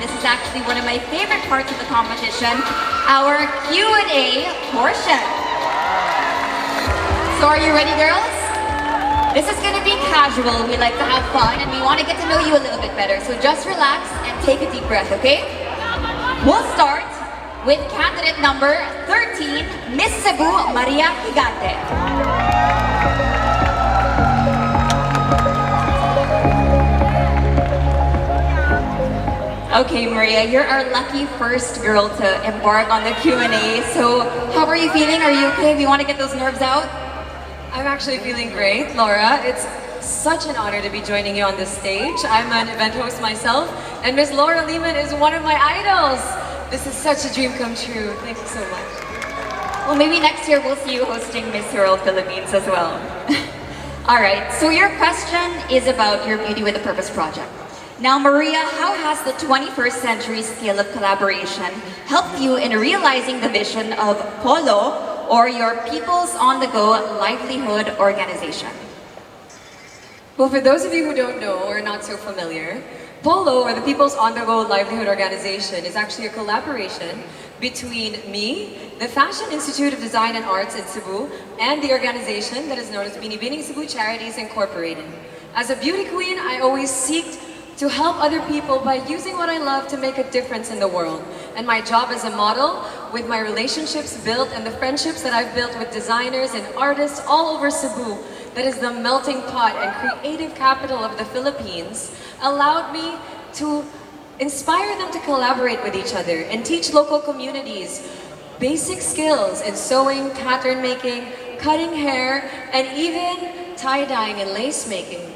this is actually one of my favorite parts of the competition, our Q&A portion. So are you ready, girls? This is gonna be casual. We like to have fun and we want to get to know you a little bit better. So just relax and take a deep breath, okay? We'll start with candidate number 13, Miss Cebu, Maria Gigante. Okay, Maria, you're our lucky first girl to embark on the Q&A. So how are you feeling? Are you okay? We want to get those nerves out? I'm actually feeling great, Laura. It's such an honor to be joining you on this stage. I'm an event host myself, and Miss Laura Lehman is one of my idols. This is such a dream come true. Thank you so much. Well, maybe next year we'll see you hosting Miss World Philippines as well. All right, so your question is about your Beauty with a Purpose project. Now, Maria, how has the 21st century scale of collaboration helped you in realizing the vision of Polo, or your People's On-the-Go Livelihood Organization? Well, for those of you who don't know or are not so familiar, Polo, or the People's On-the-Go Livelihood Organization, is actually a collaboration between me, the Fashion Institute of Design and Arts in Cebu, and the organization that is known as Binibining Cebu Charities Incorporated. As a beauty queen, I always seek to help other people by using what I love to make a difference in the world. And my job as a model, with my relationships built and the friendships that I've built with designers and artists all over Cebu, that is the melting pot and creative capital of the Philippines, allowed me to inspire them to collaborate with each other and teach local communities basic skills in sewing, pattern making, cutting hair, and even tie-dyeing and lace making.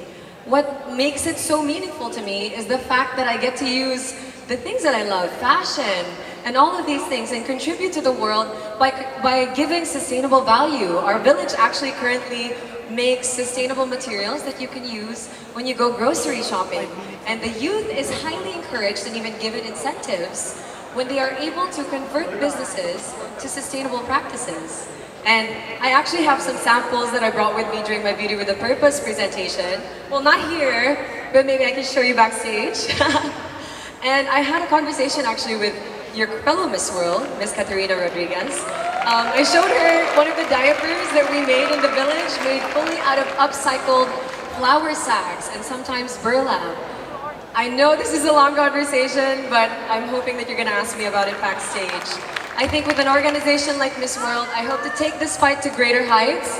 What makes it so meaningful to me is the fact that I get to use the things that I love, fashion, and all of these things, and contribute to the world by giving sustainable value. Our village actually currently makes sustainable materials that you can use when you go grocery shopping. And the youth is highly encouraged and even given incentives when they are able to convert businesses to sustainable practices. And I actually have some samples that I brought with me during my Beauty with a Purpose presentation. Well, not here, but maybe I can show you backstage. And I had a conversation actually with your fellow Miss World, Miss Caterina Rodriguez. I showed her one of the diapers that we made in the village, made fully out of upcycled flour sacks and sometimes burlap. I know this is a long conversation, but I'm hoping that you're gonna ask me about it backstage. I think with an organization like Miss World, I hope to take this fight to greater heights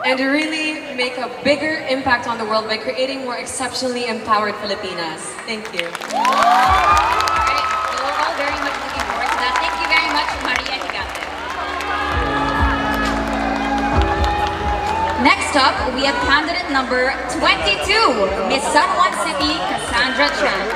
and to really make a bigger impact on the world by creating more exceptionally empowered Filipinas. Thank you. All right, so we're all very much looking forward to that. Thank you very much, Maria Gigante. Next up, we have candidate number 22, Miss San Juan City, Cassandra Chan.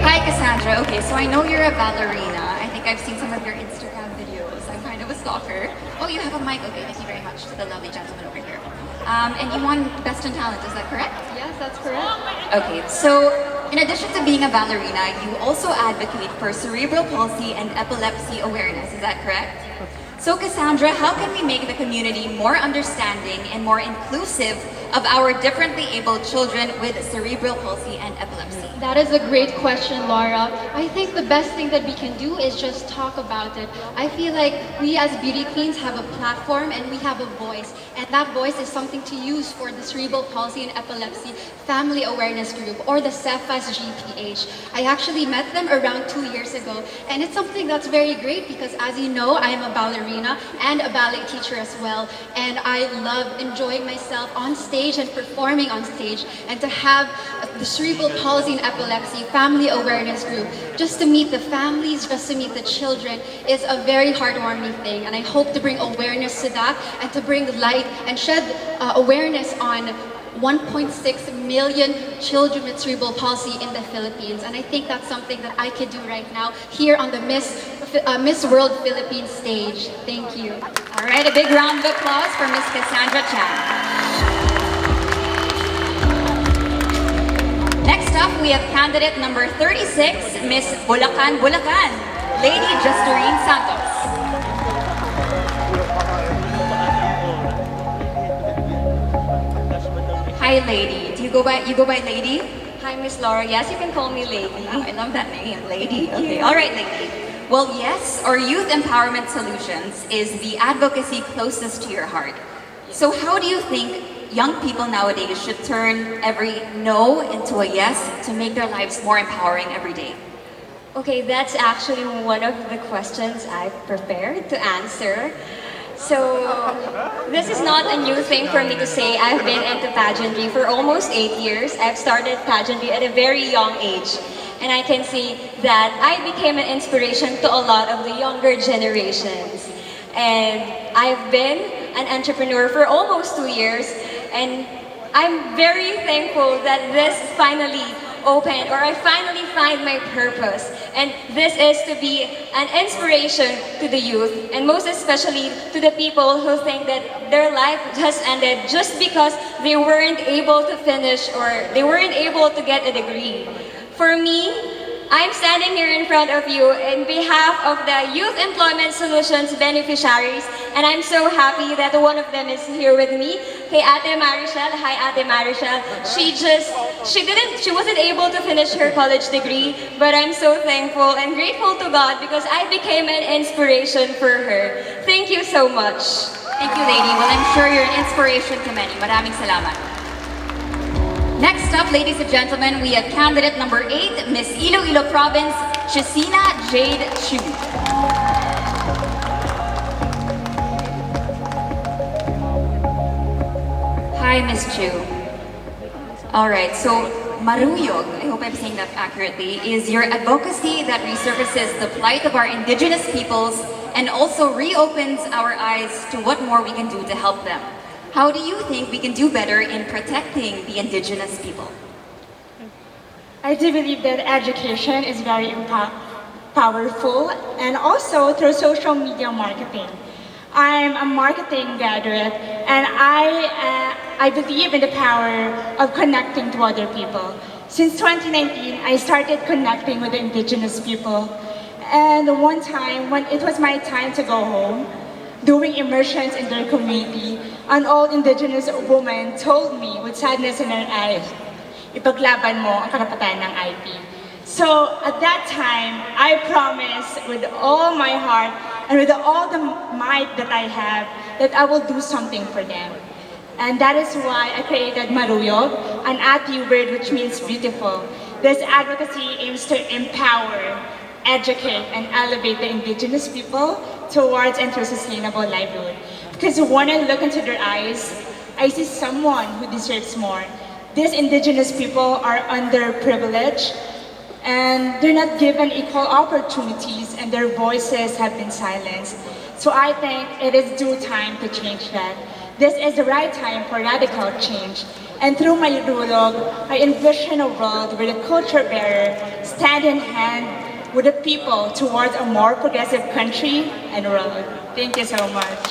Hi, Cassandra. Okay, so I know you're a ballerina. I think I've seen some of your Instagram videos. I'm kind of a stalker. Oh, you have a mic. Okay, thank you very much to the lovely gentleman over here. And you won Best in Talent, is that correct? Yes, that's correct. Okay, so in addition to being a ballerina, you also advocate for cerebral palsy and epilepsy awareness, is that correct? So Cassandra, how can we make the community more understanding and more inclusive of our differently abled children with cerebral palsy and epilepsy? That is a great question, Laura. I think the best thing that we can do is just talk about it. I feel like we as beauty queens have a platform and we have a voice. And that voice is something to use for the Cerebral Palsy and Epilepsy Family Awareness Group, or the CEFAS GPH. I actually met them around 2 years ago. And it's something that's very great because, as you know, I am a ballerina and a ballet teacher as well. And I love enjoying myself on stage and performing on stage. And to have the Cerebral Palsy and Epilepsy Family Awareness Group, just to meet the families, just to meet the children, is a very heartwarming thing. And I hope to bring awareness to that and to bring light and shed awareness on 1.6 million children with cerebral palsy in the Philippines. And I think that's something that I could do right now here on the Miss World Philippines stage. Thank you. All right, a big round of applause for Miss Cassandra Chan. Next up, we have candidate number 36, Miss Bulacan, Lady Justerinnie Santos. Hi, lady. Do you You go by Lady? Hi, Miss Laura. Yes, you can call me Lady. Oh, I love that name, Lady. Okay, all right, Lady. Well, yes, our Youth Empowerment Solutions is the advocacy closest to your heart. So how do you think young people nowadays should turn every no into a yes to make their lives more empowering every day? Okay, that's actually one of the questions I've prepared to answer. So, this is not a new thing for me to say. I've been into pageantry for almost 8 years. I've started pageantry at a very young age. And I can see that I became an inspiration to a lot of the younger generations. And I've been an entrepreneur for almost 2 years. And I'm very thankful that this finally opened, or I finally find my purpose. And this is to be an inspiration to the youth, and most especially to the people who think that their life just ended just because they weren't able to finish or they weren't able to get a degree. For me, I'm standing here in front of you in behalf of the Youth Employment Solutions beneficiaries, and I'm so happy that one of them is here with me. Kay Ate Marichel. Hi, Ate Marichel. She wasn't able to finish her college degree, but I'm so thankful and grateful to God because I became an inspiration for her. Thank you so much. Thank you, Lady. Well, I'm sure you're an inspiration to many. Maraming salamat. Next up, ladies and gentlemen, we have candidate number 8, Miss Iloilo Province, Tsina Jade Chu. Hi, Miss Chu. All right, so Maruyog, I hope I'm saying that accurately, is your advocacy that resurfaces the plight of our indigenous peoples and also reopens our eyes to what more we can do to help them. How do you think we can do better in protecting the indigenous people? I do believe that education is very powerful, and also through social media marketing. I'm a marketing graduate, and I believe in the power of connecting to other people. Since 2019, I started connecting with the indigenous people. And one time, when it was my time to go home, doing immersions in their community, an old indigenous woman told me with sadness in her eyes, ipaglaban mo ang karapatan ng IP. So at that time, I promised with all my heart and with all the might that I have that I will do something for them. And that is why I created Maruyog, an Ati word which means beautiful. This advocacy aims to empower, educate, and elevate the indigenous people towards and through sustainable livelihood. Because when I look into their eyes, I see someone who deserves more. These indigenous people are underprivileged and they're not given equal opportunities and their voices have been silenced. So I think it is due time to change that. This is the right time for radical change. And through my Maruyog, I envision a world where the culture bearer stand in hand with the people towards a more progressive country and world. Thank you so much.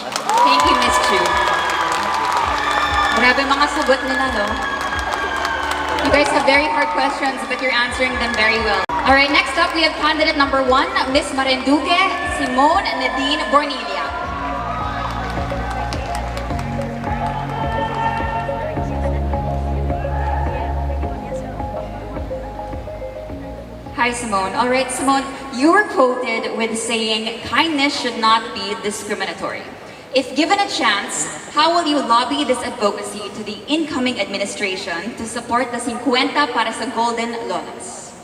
Thank you, Miss Chu. Grabe mga sagot nila, no? You guys have very hard questions, but you're answering them very well. All right, next up, we have candidate number 1, Miss Marinduque, Simone Nadine Bornilla. Hi, Simone. All right, Simone, you were quoted with saying, kindness should not be discriminatory. If given a chance, how will you lobby this advocacy to the incoming administration to support the 50 para sa Golden Lolas?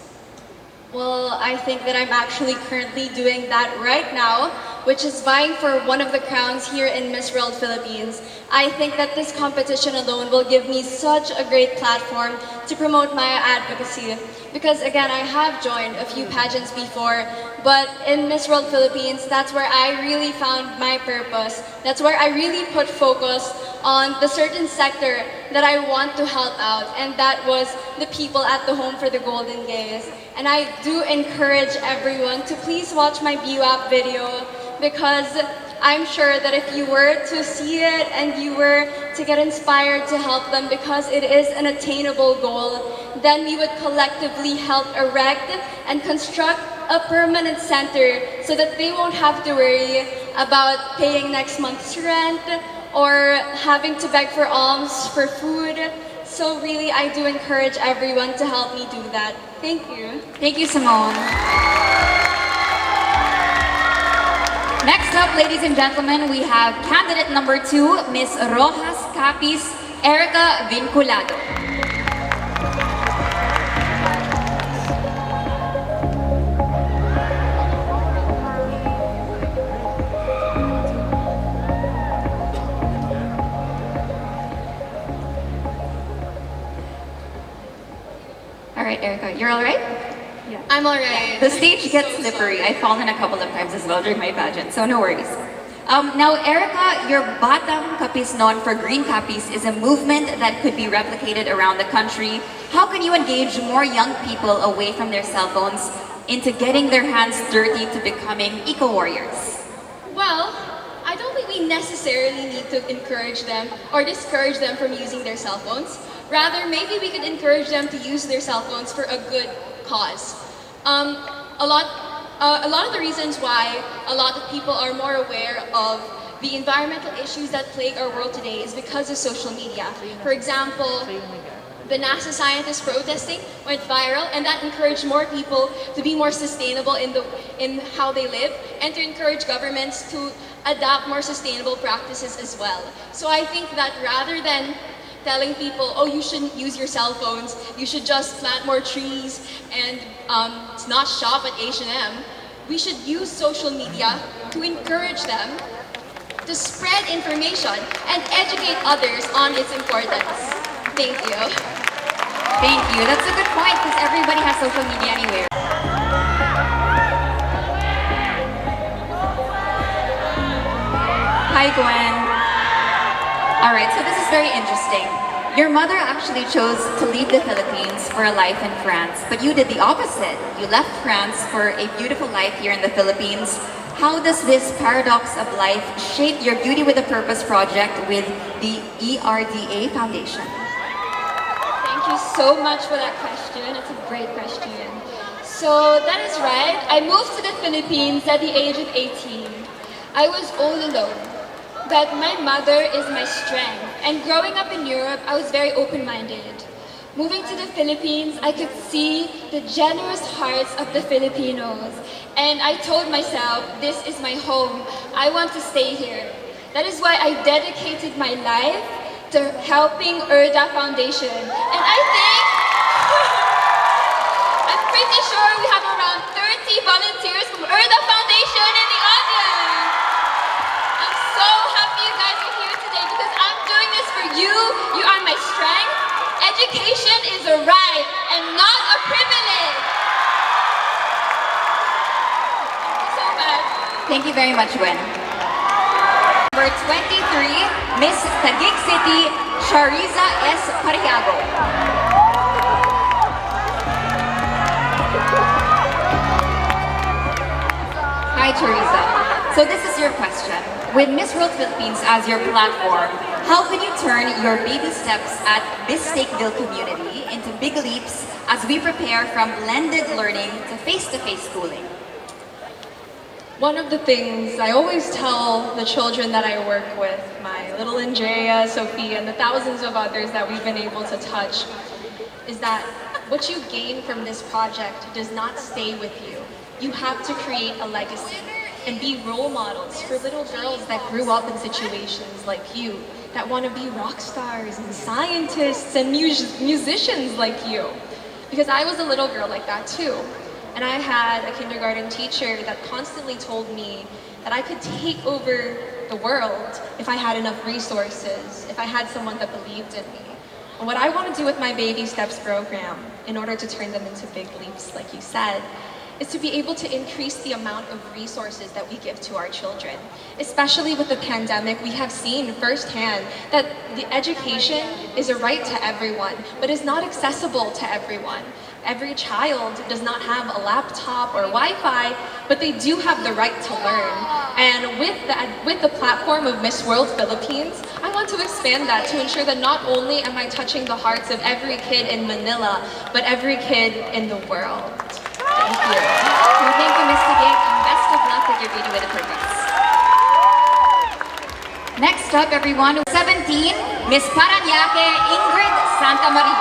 Well, I think that I'm actually currently doing that right now, which is vying for one of the crowns here in Miss World Philippines. I think that this competition alone will give me such a great platform to promote my advocacy. Because again, I have joined a few pageants before, but in Miss World Philippines, that's where I really found my purpose. That's where I really put focus on the certain sector that I want to help out, and that was the people at the Home for the Golden Gays. And I do encourage everyone to please watch my BUAP video, because I'm sure that if you were to see it and you were to get inspired to help them, because it is an attainable goal, then we would collectively help erect and construct a permanent center so that they won't have to worry about paying next month's rent or having to beg for alms for food. So really, I do encourage everyone to help me do that. Thank you. Thank you, Simone. Next up, ladies and gentlemen, we have candidate number 2, Miss Rojas Capiz, Erika Vinculado. All right, Erika, you're all right? Yeah. I'm alright. The stage gets slippery. I've fallen a couple of times as well during my pageant, so no worries. Now, Erika, your Batang Capiz known for Green Capiz is a movement that could be replicated around the country. How can you engage more young people away from their cell phones into getting their hands dirty to becoming eco-warriors? Well, I don't think we necessarily need to encourage them or discourage them from using their cell phones. Rather, maybe we could encourage them to use their cell phones for a good cause. A lot of the reasons why a lot of people are more aware of the environmental issues that plague our world today is because of social media. For example, the NASA scientists protesting went viral, and that encouraged more people to be more sustainable in how they live, and to encourage governments to adopt more sustainable practices as well. So I think that rather than telling people, oh, you shouldn't use your cell phones, you should just plant more trees and not shop at H&M, we should use social media to encourage them to spread information and educate others on its importance. Thank you. Thank you. That's a good point because everybody has social media anywhere. Hi, Gwen. All right, so this is very interesting. Your mother actually chose to leave the Philippines for a life in France, but you did the opposite. You left France for a beautiful life here in the Philippines. How does this paradox of life shape your Beauty with a Purpose project with the ERDA Foundation? Thank you so much for that question. It's a great question. So that is right. I moved to the Philippines at the age of 18. I was all alone. But my mother is my strength. And growing up in Europe, I was very open-minded. Moving to the Philippines, I could see the generous hearts of the Filipinos. And I told myself, this is my home. I want to stay here. That is why I dedicated my life to helping ERDA Foundation. And I think, I'm pretty sure we have around 30 volunteers from ERDA Foundation in the audience. I'm so happy you guys are here today because I'm doing this for you. You are my strength. Education is a right and not a privilege. Thank you so much. Thank you very much, Gwen. Number 23, Miss Taguig City, Charyzah Esparrago. Hi, Charyzah. So this is your question. With Miss World Philippines as your platform, how can you turn your baby steps at Bistakeville community into big leaps as we prepare from blended learning to face-to-face schooling? One of the things I always tell the children that I work with, my little Andrea, Sophia, and the thousands of others that we've been able to touch, is that what you gain from this project does not stay with you. You have to create a legacy and be role models for little girls that grew up in situations like you, that want to be rock stars and scientists and musicians like you. Because I was a little girl like that too. And I had a kindergarten teacher that constantly told me that I could take over the world if I had enough resources, if I had someone that believed in me. And what I want to do with my Baby Steps program, in order to turn them into big leaps, like you said, is to be able to increase the amount of resources that we give to our children. Especially with the pandemic, we have seen firsthand that the education is a right to everyone, but is not accessible to everyone. Every child does not have a laptop or Wi-Fi, but they do have the right to learn. And with the platform of Miss World Philippines, I want to expand that to ensure that not only am I touching the hearts of every kid in Manila, but every kid in the world. Thank you. Well, thank you, Ms. Taguig, and best of luck with your Beauty with a Purpose. Next up, everyone, 17, Miss Paranaque, Ingrid Santamaria.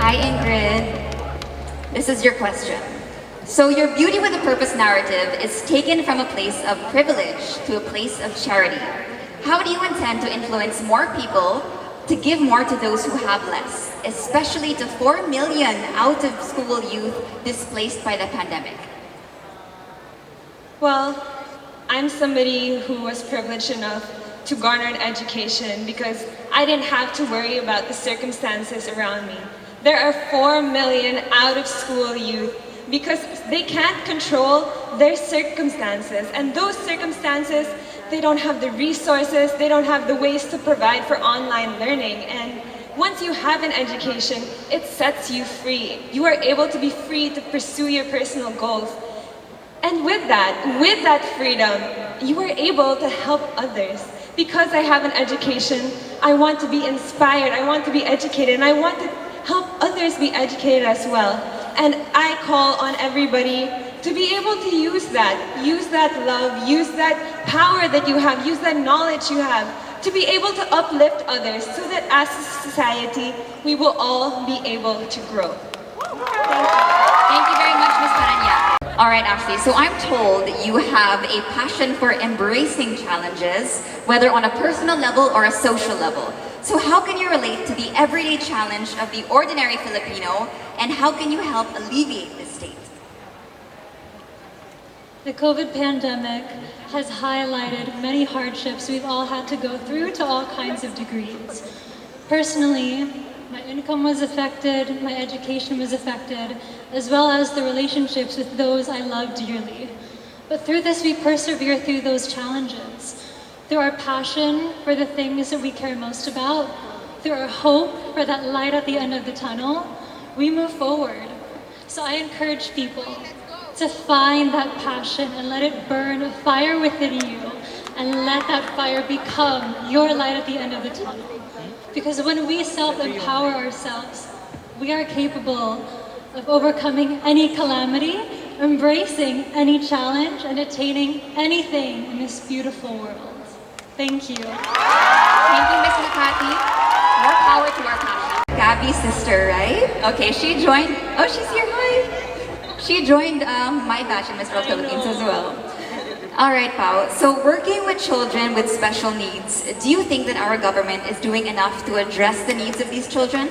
Hi, Ingrid. This is your question. So your Beauty with a Purpose narrative is taken from a place of privilege to a place of charity. How do you intend to influence more people to give more to those who have less, especially to 4 million out-of-school youth displaced by the pandemic? Well, I'm somebody who was privileged enough to garner an education because I didn't have to worry about the circumstances around me. There are 4 million out-of-school youth because they can't control their circumstances, and those circumstances, they don't have the resources, they don't have the ways to provide for online learning. And once you have an education, it sets you free. You are able to be free to pursue your personal goals. And with that freedom, you are able to help others. Because I have an education, I want to be inspired, I want to be educated, and I want to help others be educated as well. And I call on everybody to be able to use that love, use that power that you have, use that knowledge you have, to be able to uplift others so that as a society, we will all be able to grow. Thank you very much, Ms. Paranya. All right, Ashley, so I'm told you have a passion for embracing challenges, whether on a personal level or a social level. So how can you relate to the everyday challenge of the ordinary Filipino, and how can you help alleviate this state? The COVID pandemic has highlighted many hardships we've all had to go through to all kinds of degrees. Personally, my income was affected, my education was affected, as well as the relationships with those I love dearly. But through this, we persevere through those challenges. Through our passion for the things that we care most about, through our hope for that light at the end of the tunnel, we move forward. So I encourage people to find that passion and let it burn a fire within you, and let that fire become your light at the end of the tunnel. Because when we self-empower ourselves, we are capable of overcoming any calamity, embracing any challenge, and attaining anything in this beautiful world. Thank you. Thank you, Ms. Makati. More power to our passion. Gabby's sister, right? Okay, she joined, oh, she's here, hi. She joined my batch in Miss World Philippines as well. All right, Pao. So working with children with special needs, do you think that our government is doing enough to address the needs of these children?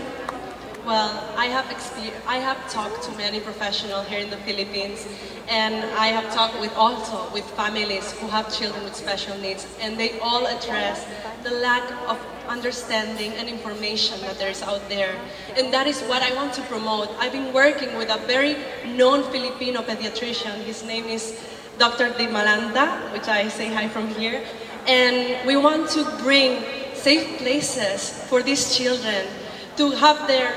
Well, I have talked to many professionals here in the Philippines, and I have talked also with families who have children with special needs, and they all address the lack of understanding and information that there is out there. And that is what I want to promote. I've been working with a very known Filipino pediatrician. His name is Dr. Di Malanda, which I say hi from here. And we want to bring safe places for these children to have their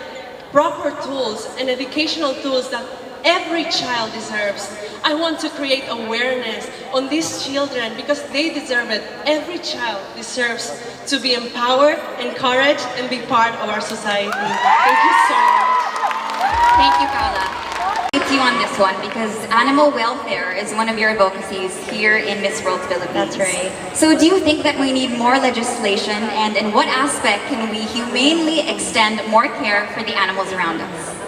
proper tools and educational tools that every child deserves. I want to create awareness on these children because they deserve it. Every child deserves to be empowered, encouraged, and be part of our society. Thank you so much. Thank you, Paula. With you on this one because animal welfare is one of your advocacies here in Miss World Philippines. That's right. So do you think that we need more legislation, and in what aspect can we humanely extend more care for the animals around us?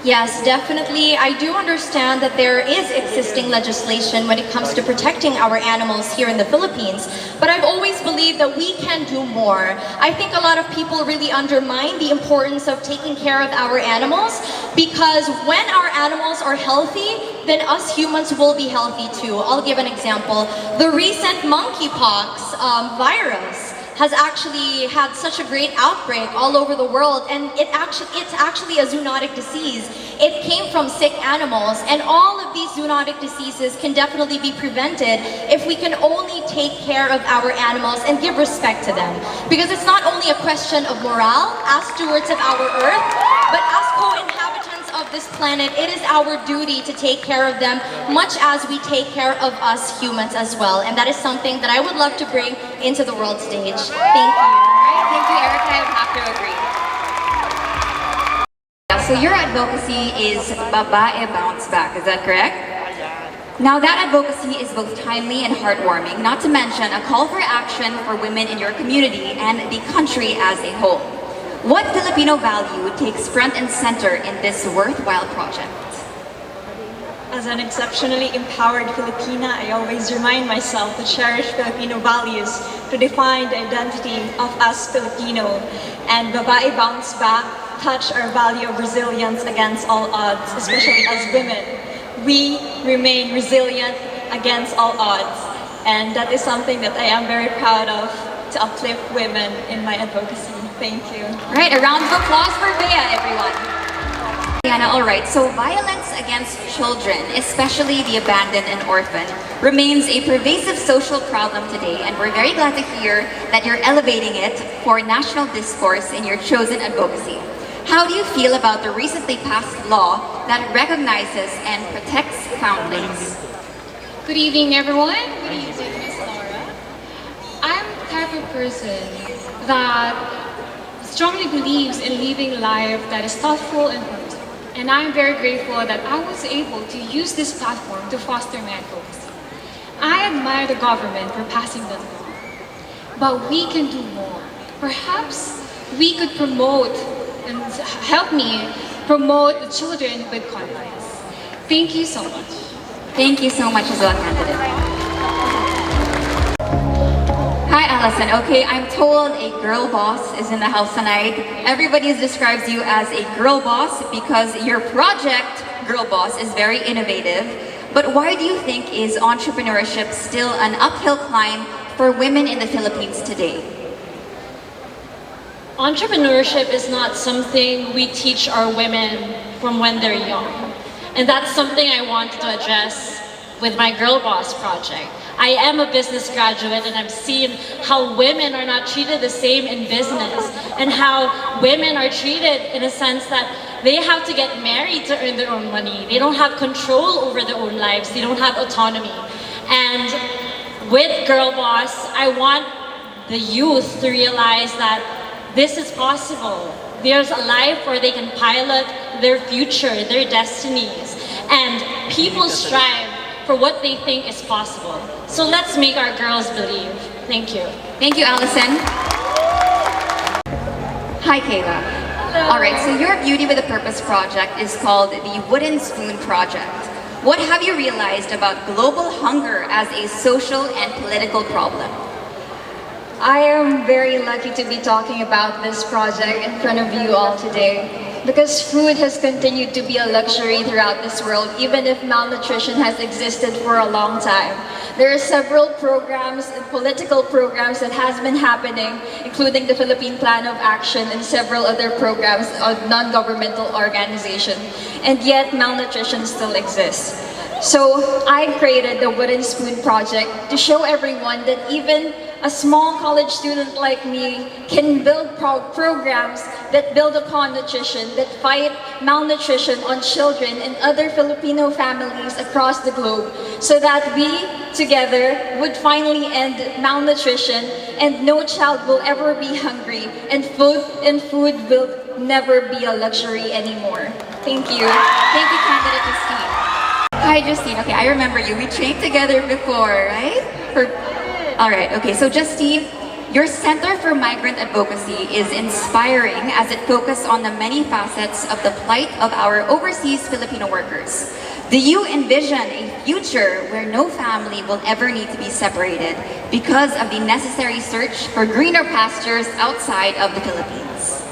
Yes, definitely. I do understand that there is existing legislation when it comes to protecting our animals here in the Philippines, but I've always believed that we can do more. I think a lot of people really undermine the importance of taking care of our animals, because when our animals are healthy, then us humans will be healthy too. I'll give an example. The recent monkeypox virus has actually had such a great outbreak all over the world, and it's actually a zoonotic disease. It came from sick animals, and all of these zoonotic diseases can definitely be prevented if we can only take care of our animals and give respect to them. Because it's not only a question of morale as stewards of our earth, but as co-inhabitants of this planet, it is our duty to take care of them much as we take care of us humans as well. And that is something that I would love to bring into the world stage. Thank you. Thank you, Erika. I would have to agree. So your advocacy is Babae Bounce Back, is that correct? Now that advocacy is both timely and heartwarming, not to mention a call for action for women in your community and the country as a whole. What Filipino value takes front and center in this worthwhile project? As an exceptionally empowered Filipina, I always remind myself to cherish Filipino values, to define the identity of us Filipino, and Babae Bounce Back touch our value of resilience against all odds, especially as women. We remain resilient against all odds, and that is something that I am very proud of, to uplift women in my advocacy. Thank you. All right, a round of applause for Bea, everyone. Aliana, all right, so violence against children, especially the abandoned and orphaned, remains a pervasive social problem today, and we're very glad to hear that you're elevating it for national discourse in your chosen advocacy. How do you feel about the recently passed law that recognizes and protects foundlings? Good evening, everyone. Good evening, Miss Laura. I'm the type of person that strongly believes in living a life that is thoughtful and purposeful. And I'm very grateful that I was able to use this platform to foster my advocacy. I admire the government for passing the law, but we can do more. Perhaps we could promote and help me promote the children with confidence. Thank you so much. Thank you so much as well, candidate. Hi, Alison. Okay, I'm told a girl boss is in the house tonight. Everybody describes you as a girl boss because your project, Girl Boss, is very innovative. But why do you think is entrepreneurship still an uphill climb for women in the Philippines today? Entrepreneurship is not something we teach our women from when they're young. And that's something I wanted to address with my Girl Boss project. I am a business graduate and I've seen how women are not treated the same in business and how women are treated in a sense that they have to get married to earn their own money. They don't have control over their own lives. They don't have autonomy. And with Girl Boss, I want the youth to realize that this is possible. There's a life where they can pilot their future, their destinies, and people strive for what they think is possible. So let's make our girls believe. Thank you. Thank you, Alison. Hi, Kayla. Hello. All right, so your Beauty with a Purpose project is called the Wooden Spoon Project. What have you realized about global hunger as a social and political problem? I am very lucky to be talking about this project in front of you all today because food has continued to be a luxury throughout this world, even if malnutrition has existed for a long time. There are several programs and political programs that has been happening, including the Philippine Plan of Action and several other programs of non-governmental organizations, and yet malnutrition still exists. So I created the Wooden Spoon Project to show everyone that even a small college student like me can build programs that build upon nutrition, that fight malnutrition on children and other Filipino families across the globe, so that we together would finally end malnutrition and no child will ever be hungry and food will never be a luxury anymore. Thank you. Thank you, candidate Justine. Hi, Justine. Okay, I remember you. We trained together before, right? All right, okay, so Justine, your Center for Migrant Advocacy is inspiring as it focuses on the many facets of the plight of our overseas Filipino workers. Do you envision a future where no family will ever need to be separated because of the necessary search for greener pastures outside of the Philippines?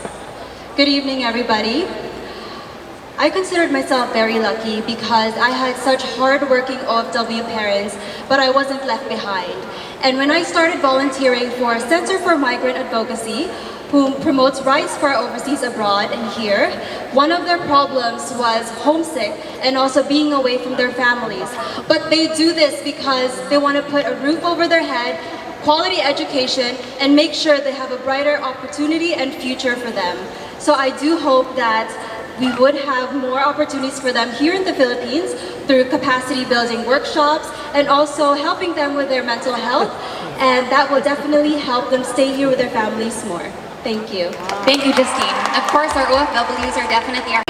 Good evening, everybody. I considered myself very lucky because I had such hard-working OFW parents, but I wasn't left behind. And when I started volunteering for Center for Migrant Advocacy, who promotes rights for overseas abroad and here, one of their problems was homesick and also being away from their families. But they do this because they want to put a roof over their head, quality education, and make sure they have a brighter opportunity and future for them. So I do hope that we would have more opportunities for them here in the Philippines through capacity building workshops and also helping them with their mental health, and that will definitely help them stay here with their families more. Thank you. Thank you, Justine. Of course, our OFWs are definitely our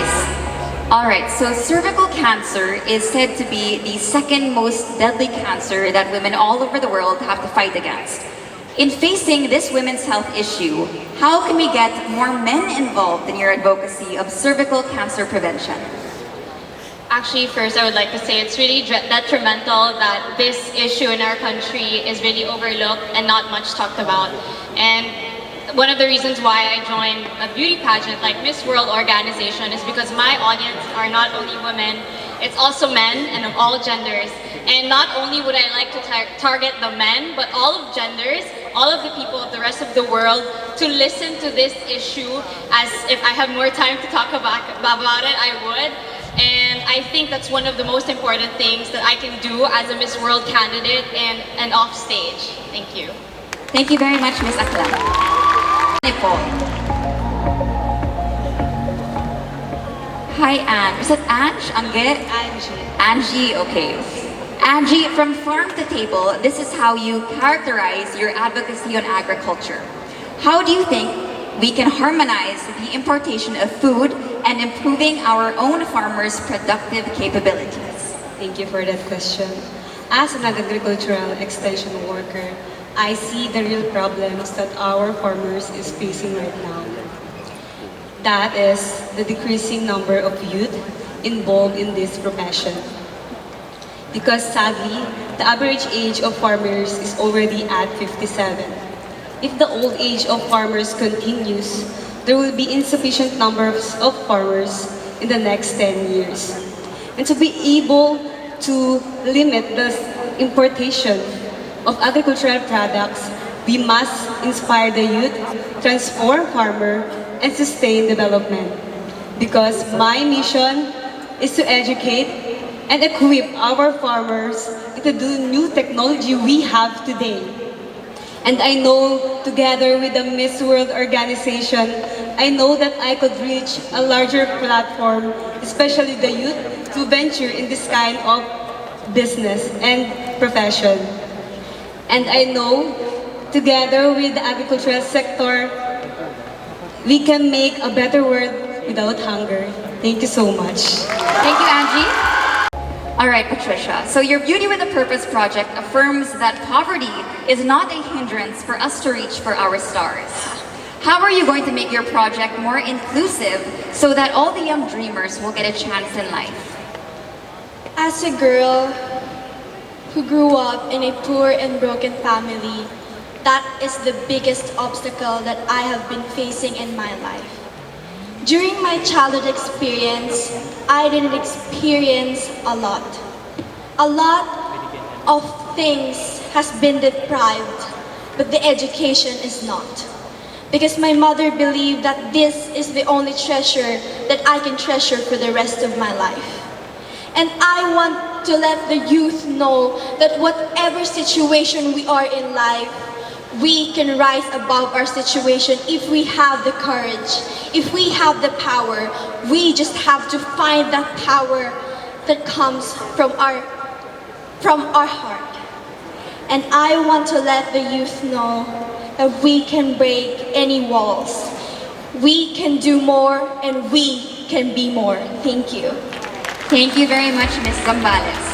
All right, so cervical cancer is said to be the second most deadly cancer that women all over the world have to fight against. In facing this women's health issue, how can we get more men involved in your advocacy of cervical cancer prevention? Actually, first I would like to say it's really detrimental that this issue in our country is really overlooked and not much talked about. And one of the reasons why I joined a beauty pageant like Miss World organization is because my audience are not only women, it's also men and of all genders. And not only would I like to target the men, but all of genders, all of the people of the rest of the world to listen to this issue. As if I have more time to talk about it, I would. And I think that's one of the most important things that I can do as a Miss World candidate and off stage. Thank you. Thank you very much, Ms. Aklan. Manipol. Hi, Anne. Is that Ange? Angie? Angie, okay. Angie, from farm to table, this is how you characterize your advocacy on agriculture. How do you think we can harmonize the importation of food and improving our own farmers' productive capabilities? Thank you for that question. As an agricultural extension worker, I see the real problems that our farmers is facing right now. That is the decreasing number of youth involved in this profession. Because sadly, the average age of farmers is already at 57. If the old age of farmers continues, there will be insufficient numbers of farmers in the next 10 years. And to be able to limit the importation of agricultural products, we must inspire the youth, transform farmer, and sustain development. Because my mission is to educate and equip our farmers into the new technology we have today. And I know, together with the Miss World organization, I know that I could reach a larger platform, especially the youth, to venture in this kind of business and profession. And I know, together with the agricultural sector, we can make a better world without hunger. Thank you so much. Thank you, Angie. All right, Patricia. So your Beauty with a Purpose project affirms that poverty is not a hindrance for us to reach for our stars. How are you going to make your project more inclusive so that all the young dreamers will get a chance in life? As a girl who grew up in a poor and broken family, that is the biggest obstacle that I have been facing in my life. During my childhood experience, I didn't experience a lot. A lot of things has been deprived, but the education is not. Because my mother believed that this is the only treasure that I can treasure for the rest of my life. And I want to let the youth know that whatever situation we are in life, we can rise above our situation if we have the courage, if we have the power. We just have to find that power that comes from our heart. And I want to let the youth know that we can break any walls. We can do more and we can be more. Thank you. Thank you very much, Ms. Zambales.